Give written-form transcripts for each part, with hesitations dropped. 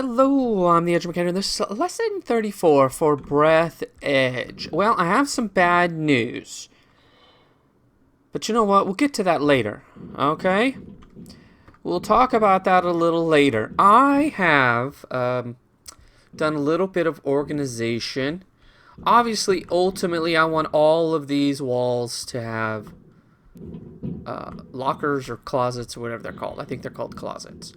Hello, I'm the Edge Mechanic. This is lesson 34 for Breath Edge. Well, I have some bad news. But you know what? We'll get to that later, okay? We'll talk about that a little later. I have done a little bit of organization. Obviously, ultimately, I want all of these walls to have lockers or closets or whatever they're called. I think they're called closets.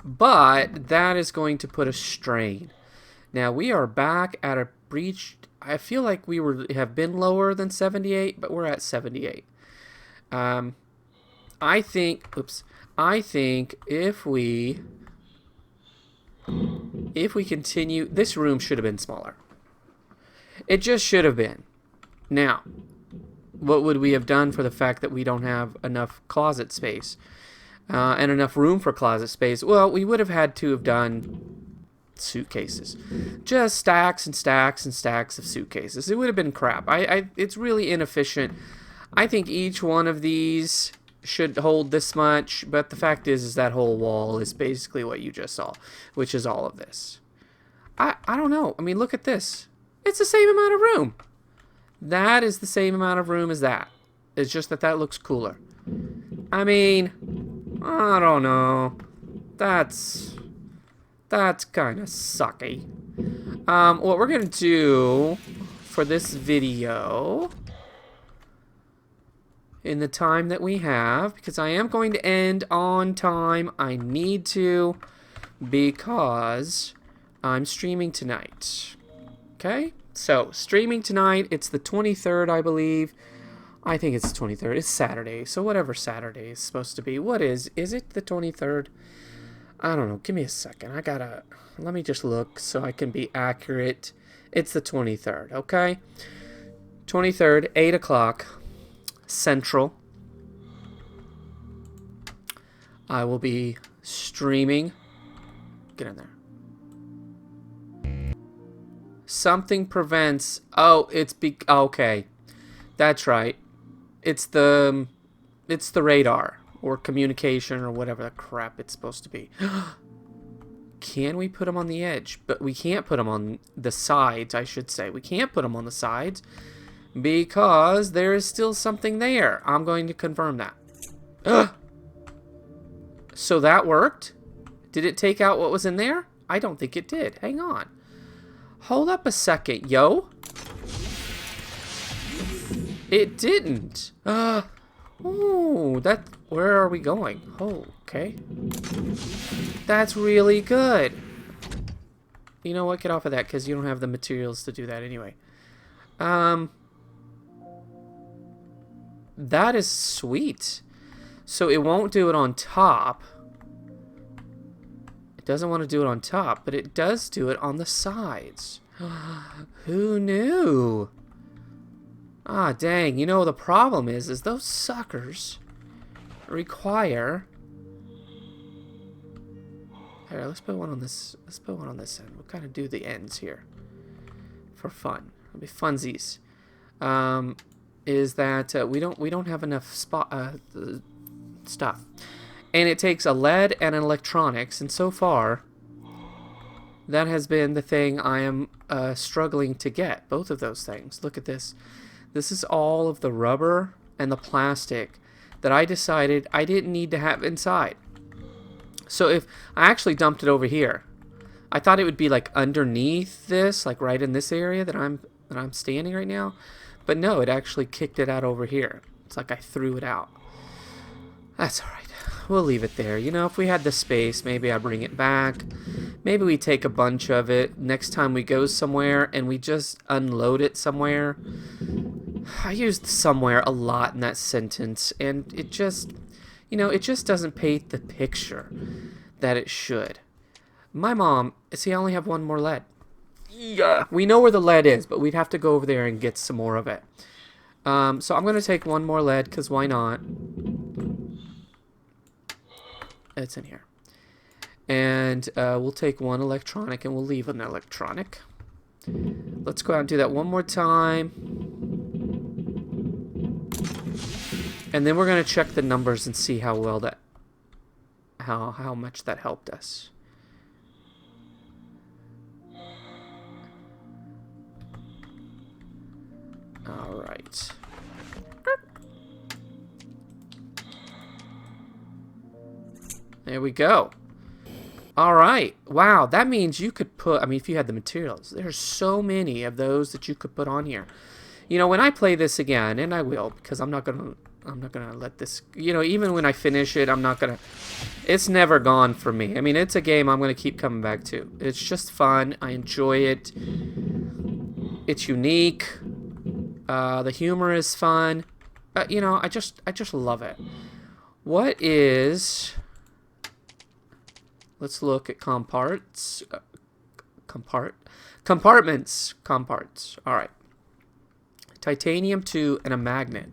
But that is going to put a strain. Now we are back at a breach. I feel like we have been lower than 78, but we're at 78. I think if we continue, this room should have been smaller. It just should have been. Now, what would we have done for the fact that we don't have enough closet space? And enough room for closet space? Well, we would have had to have done suitcases. Just stacks and stacks and stacks of suitcases. It would have been crap. It's really inefficient. I think each one of these should hold this much, but the fact is that whole wall is basically what you just saw, which is all of this. I don't know. I mean, look at this. It's the same amount of room. That is the same amount of room as that. It's just that looks cooler. I mean, I don't know. That's kind of sucky. What we're going to do for this video, in the time that we have, because I am going to end on time. I need to, because I'm streaming tonight. Okay? So, streaming tonight. It's the 23rd, I believe. I think it's the 23rd. It's Saturday. So whatever Saturday is supposed to be. What is it the 23rd? I don't know. Give me a second. Let me just look so I can be accurate. It's the 23rd, okay? 23rd, 8 o'clock, Central. I will be streaming. Get in there. Something prevents... Oh, okay. That's right. It's the radar or communication or whatever the crap it's supposed to be. Can we put them on the edge? But we can't put them on the sides, I should say. We can't put them on the sides because there is still something there. I'm going to confirm that. So that worked? Did it take out what was in there? I don't think it did. Hang on. Hold up a second, yo. It didn't. Ooh, where are we going? Oh, okay. That's really good. You know what? Get off of that because you don't have the materials to do that anyway. That is sweet. So it won't do it on top. It doesn't want to do it on top, but it does do it on the sides. Who knew? Ah, dang. You know, the problem is those suckers require... Here, let's put one on this. Let's put one on this end. We'll kind of do the ends here for fun. It'll be funsies. Is that we don't have enough stuff, and it takes a lead and an electronics, and so far that has been the thing I am struggling to get. Both of those things. Look at this. This is all of the rubber and the plastic that I decided I didn't need to have inside. So if I actually dumped it over here, I thought it would be like underneath this, like right in this area that I'm standing right now. But no, it actually kicked it out over here. It's like I threw it out. That's all right. We'll leave it there. You know, if we had the space, maybe I bring it back. Maybe we take a bunch of it next time we go somewhere and we just unload it somewhere. I used somewhere a lot in that sentence, and it just, you know, it just doesn't paint the picture that it should. My mom, see, I only have one more lead. Yeah. We know where the lead is, but we'd have to go over there and get some more of it. So I'm going to take one more lead, because why not? It's in here. And we'll take one electronic, and we'll leave an electronic. Let's go out and do that one more time. And then we're going to check the numbers and see how well that how much that helped us. All right. There we go. All right. Wow, that means you could put, I mean, if you had the materials, there's so many of those that you could put on here. You know, when I play this again, and I will, because I'm not gonna let this, you know, even when I finish it, I'm not gonna, it's never gone for me. I mean, it's a game I'm gonna keep coming back to. It's just fun. I enjoy it. It's unique. The humor is fun. You know, I just love it. What is? Let's look at compartments. All right. Titanium 2 and a magnet.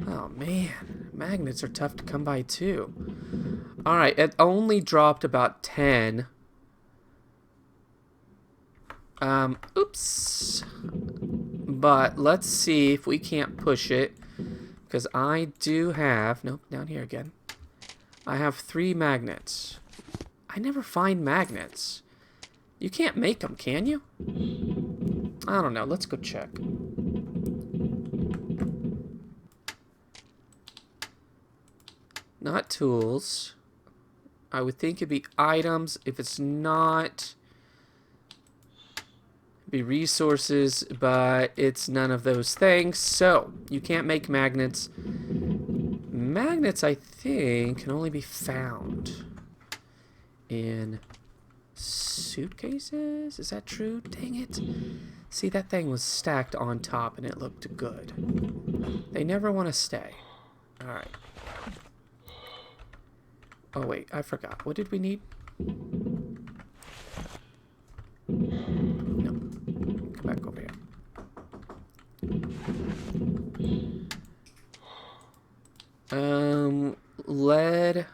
Oh man, magnets are tough to come by too. All right, it only dropped about 10. Oops. But let's see if we can't push it, because I do have, nope, down here again. I have 3 magnets. I never find magnets. You can't make them, can you? I don't know. Let's go check. Not tools. I would think it'd be items. If it's not, it'd be resources, but it's none of those things. So you can't make magnets. Magnets, I think, can only be found in suitcases. Is that true? Dang it. See, that thing was stacked on top and it looked good. They never want to stay. All right. Oh, wait, I forgot. What did we need? No. Come back over here. Lead.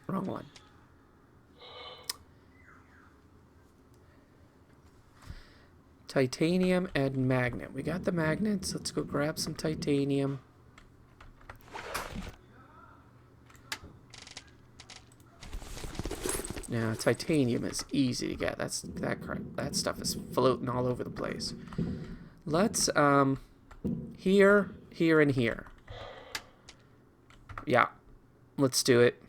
Wrong one. Titanium and magnet. We got the magnets. Let's go grab some titanium. Now, titanium is easy to get. That stuff is floating all over the place. Let's here, and here. Yeah, let's do it.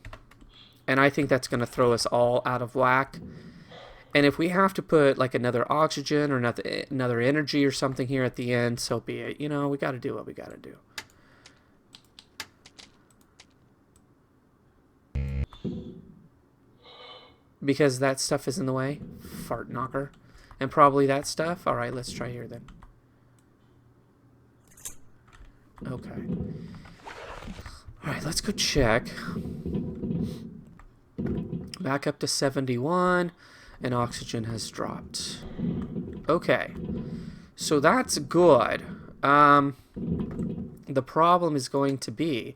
And I think that's going to throw us all out of whack. And if we have to put like another oxygen or another energy or something here at the end, so be it. You know, we got to do what we got to do. Because that stuff is in the way. Fart knocker. And probably that stuff. Alright, let's try here then. Okay. Alright, let's go check. Back up to 71. And oxygen has dropped. Okay. So that's good. The problem is going to be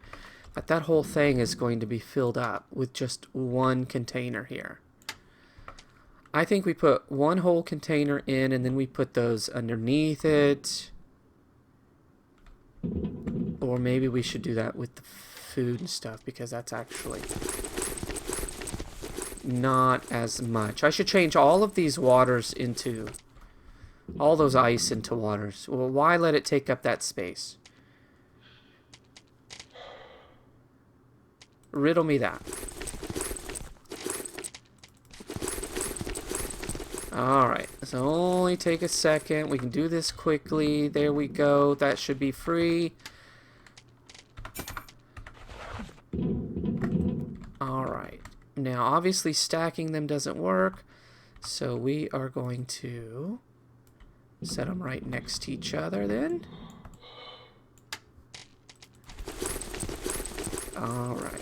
that whole thing is going to be filled up with just one container here. I think we put one whole container in and then we put those underneath it. Or maybe we should do that with the food and stuff, because that's actually not as much. I should change all of these waters into, all those ice into waters. Well, why let it take up that space? Riddle me that. Alright, so only take a second. We can do this quickly. There we go. That should be free. Alright. Now, obviously, stacking them doesn't work. So we are going to set them right next to each other then. Alright.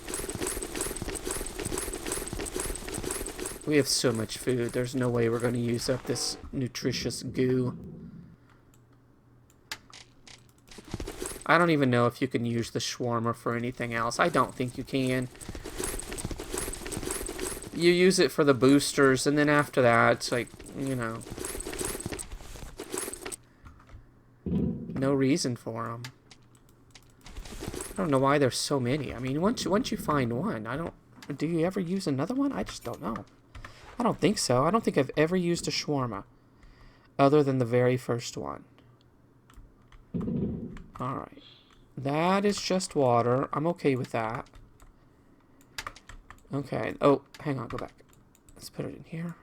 We have so much food. There's no way we're going to use up this nutritious goo. I don't even know if you can use the shawarma for anything else. I don't think you can. You use it for the boosters, and then after that, it's like, you know, no reason for them. I don't know why there's so many. I mean, once you find one, Do you ever use another one? I just don't know. I don't think so. I don't think I've ever used a shawarma other than the very first one. Alright. That is just water. I'm okay with that. Okay. Oh, hang on. Go back. Let's put it in here.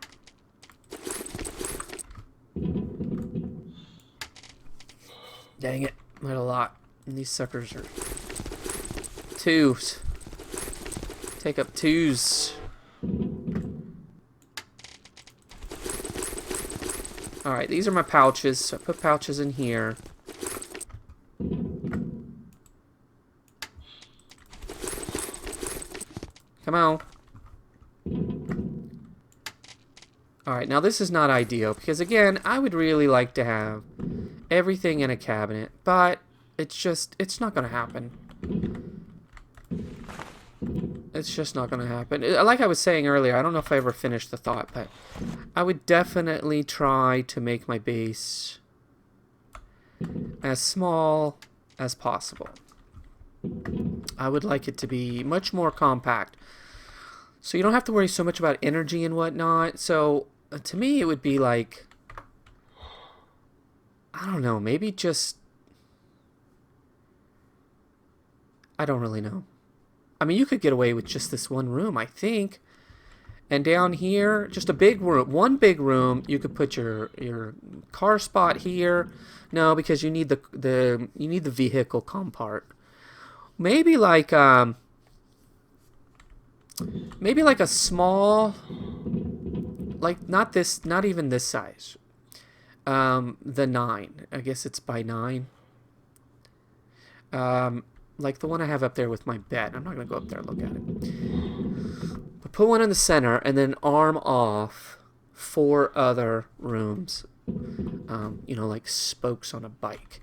Dang it. I had a lot. And these suckers are twos. Take up twos. Alright, these are my pouches. So I put pouches in here. Come on. Alright, now this is not ideal because, again, I would really like to have everything in a cabinet, but it's not going to happen. It's just not going to happen. Like I was saying earlier, I don't know if I ever finished the thought, but I would definitely try to make my base as small as possible. I would like it to be much more compact, so you don't have to worry so much about energy and whatnot. So to me, it would be like, I don't know, maybe just, I don't really know. I mean, you could get away with just this one room, I think. And down here, just a big room, one big room. You could put your car spot here. No, because you need the vehicle compart. Maybe like a small, like not even this size. The 9. I guess it's by 9. Like the one I have up there with my bed. I'm not going to go up there and look at it. But put one in the center and then arm off 4 other rooms. You know, like spokes on a bike.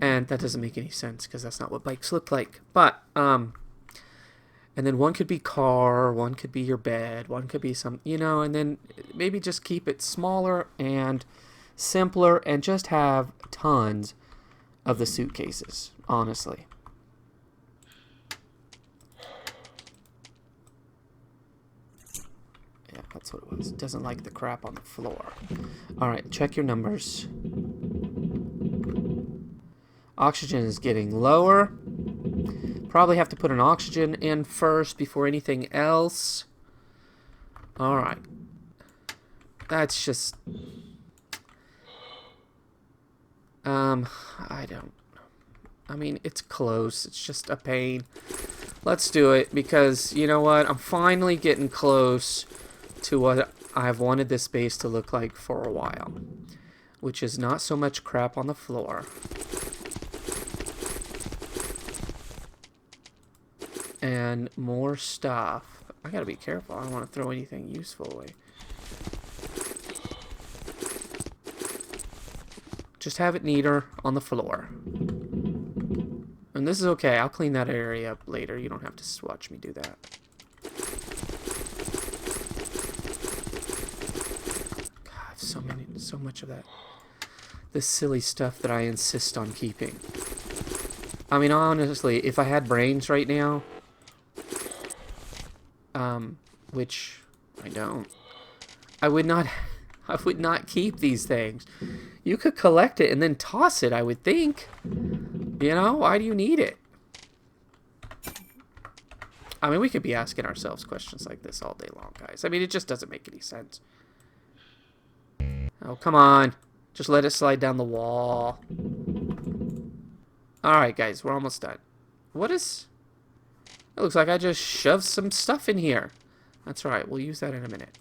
And that doesn't make any sense because that's not what bikes look like. But, and then one could be car, one could be your bed, one could be some, you know, and then maybe just keep it smaller and simpler and just have tons of the suitcases, honestly. Yeah, that's what it was. It doesn't like the crap on the floor. Alright, check your numbers. Oxygen is getting lower. Probably have to put an oxygen in first before anything else. Alright. That's just... I mean, it's close. It's just a pain. Let's do it because, you know what? I'm finally getting close to what I've wanted this base to look like for a while. Which is not so much crap on the floor. And more stuff. I gotta be careful. I don't want to throw anything useful away. Just have it neater on the floor. And this is okay. I'll clean that area up later. You don't have to watch me do that. God, so much of that. This silly stuff that I insist on keeping. I mean, honestly, if I had brains right now, which I don't, I would not keep these things. You could collect it and then toss it, I would think. You know, why do you need it? I mean, we could be asking ourselves questions like this all day long, guys. I mean, it just doesn't make any sense. Oh, come on. Just let it slide down the wall. Alright, guys, we're almost done. What is... It looks like I just shoved some stuff in here. That's right, we'll use that in a minute.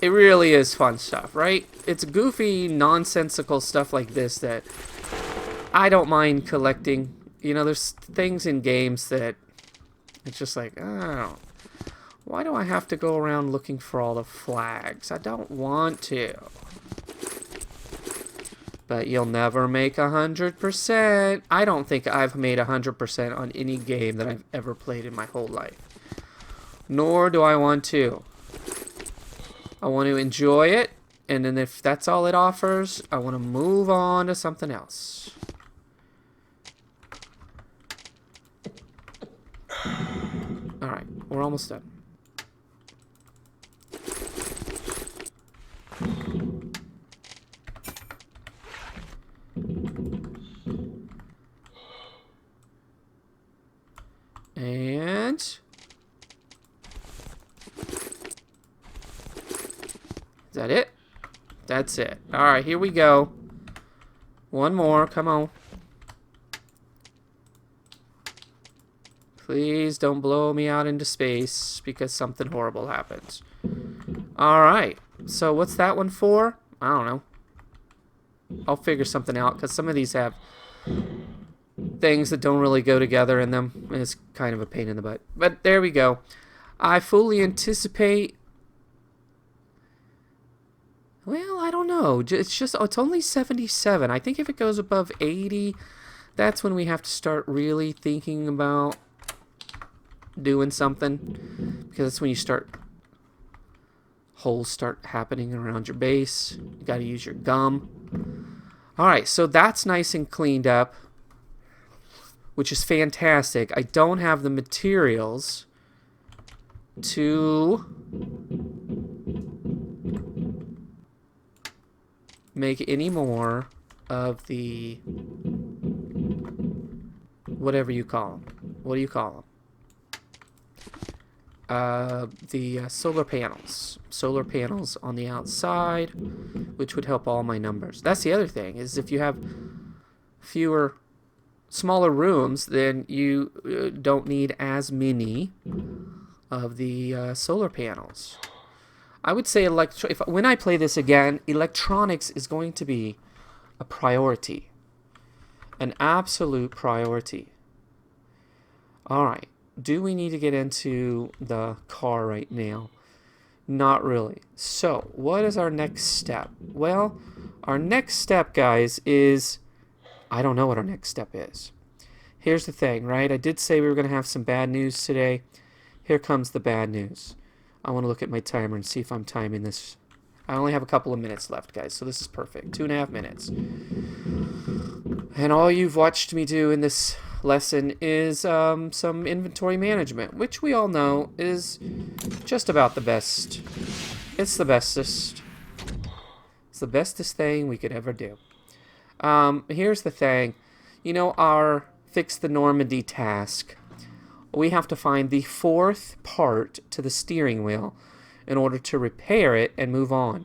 It really is fun stuff, right? It's goofy, nonsensical stuff like this that I don't mind collecting. You know, there's things in games that it's just like, oh, why do I have to go around looking for all the flags? I don't want to. But you'll never make 100%. I don't think I've made 100% on any game that I've ever played in my whole life. Nor do I want to. I want to enjoy it, and then if that's all it offers, I want to move on to something else. we're almost done. And is that it? That's it. All right, here we go. One more. Come on. Please don't blow me out into space because something horrible happens. All right. So what's that one for? I don't know. I'll figure something out because some of these have things that don't really go together in them. And it's kind of a pain in the butt. But there we go. I fully anticipate... Well, I don't know. It's only 77. I think if it goes above 80, that's when we have to start really thinking about doing something. Because that's when you start... holes start happening around your base. You got to use your gum. Alright, so that's nice and cleaned up, which is fantastic. I don't have the materials to make any more of the whatever you call them. What do you call them? The solar panels. Solar panels on the outside, which would help all my numbers. That's the other thing, is if you have smaller rooms, then you don't need as many of the solar panels. I would say when I play this again, electronics is going to be a priority. An absolute priority. Alright. Do we need to get into the car right now? Not really. So, what is our next step? Well, our next step, guys, is... I don't know what our next step is. Here's the thing, right? I did say we were going to have some bad news today. Here comes the bad news. I want to look at my timer and see if I'm timing this. I only have a couple of minutes left, guys, so this is perfect. 2.5 minutes. And all you've watched me do in this lesson is some inventory management, which we all know is just about the best. It's the bestest. It's the bestest thing we could ever do. Here's the thing. You know, our Fix the Normandy task. We have to find the 4th part to the steering wheel in order to repair it and move on.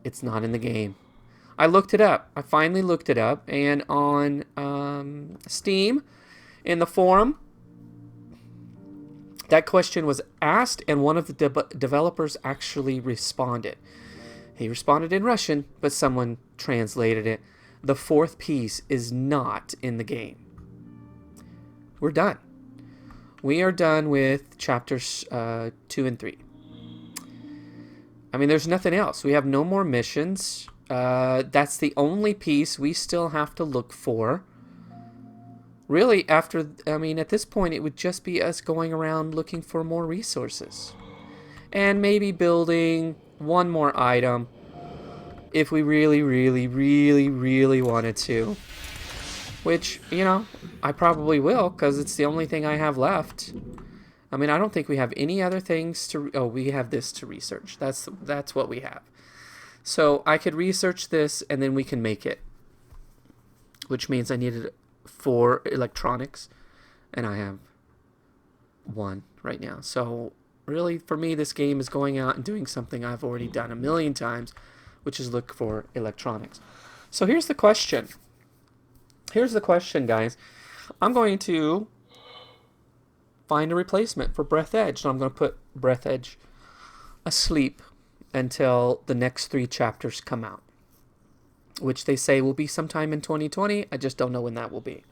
It's not in the game. I looked it up. I finally looked it up, and on Steam, in the forum, that question was asked, and one of the developers actually responded. He responded in Russian, but someone translated it. The 4th piece is not in the game. We're done. We are done with chapters 2 and 3. I mean, there's nothing else. We have no more missions. That's the only piece we still have to look for. Really, at this point, it would just be us going around looking for more resources. And maybe building one more item if we really, really, really, really wanted to. Which, you know, I probably will, because it's the only thing I have left. I mean, I don't think we have any other things to... Oh, we have this to research. That's what we have. So I could research this, and then we can make it. Which means I needed 4 electronics, and I have 1 right now. So really, for me, this game is going out and doing something I've already done a million times, which is look for electronics. So here's the question. Here's the question, guys. I'm going to find a replacement for BREATHEDGE. So I'm going to put BREATHEDGE asleep until the next 3 chapters come out, which they say will be sometime in 2020. I just don't know when that will be.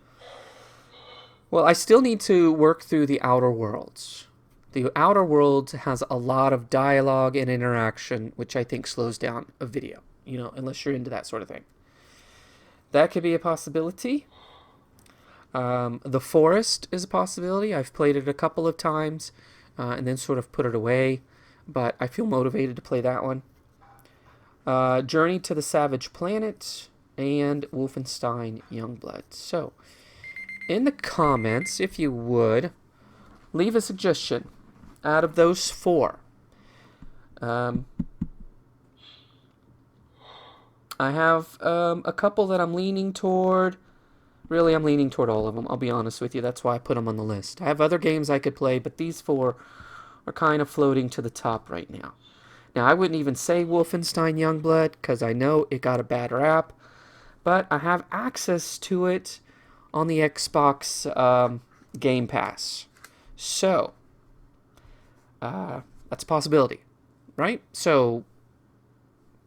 Well, I still need to work through the Outer Worlds. The Outer Worlds has a lot of dialogue and interaction, which I think slows down a video, you know, unless you're into that sort of thing. That could be a possibility. The Forest is a possibility. I've played it a couple of times and then sort of put it away, but I feel motivated to play that one. Journey to the Savage Planet and Wolfenstein Youngblood. So, in the comments, if you would, leave a suggestion out of those 4. I have a couple that I'm leaning toward. Really, I'm leaning toward all of them, I'll be honest with you. That's why I put them on the list. I have other games I could play, but these 4 are kind of floating to the top right now. Now, I wouldn't even say Wolfenstein Youngblood, because I know it got a bad rap, but I have access to it on the Xbox Game Pass. So, that's a possibility, right? So,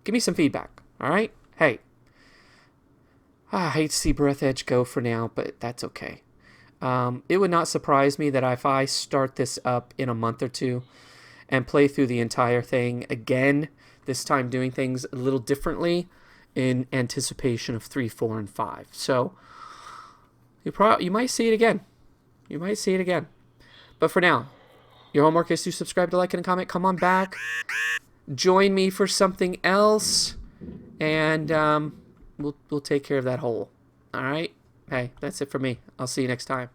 give me some feedback, all right? Hey, I hate to see BreathEdge go for now, but that's okay. It would not surprise me that if I start this up in a month or 2 and play through the entire thing again, this time doing things a little differently in anticipation of 3, 4, and 5. So, you might see it again. You might see it again. But for now, your homework is to subscribe, to like, and comment. Come on back. Join me for something else. And we'll take care of that hole. All right? Hey, that's it for me. I'll see you next time.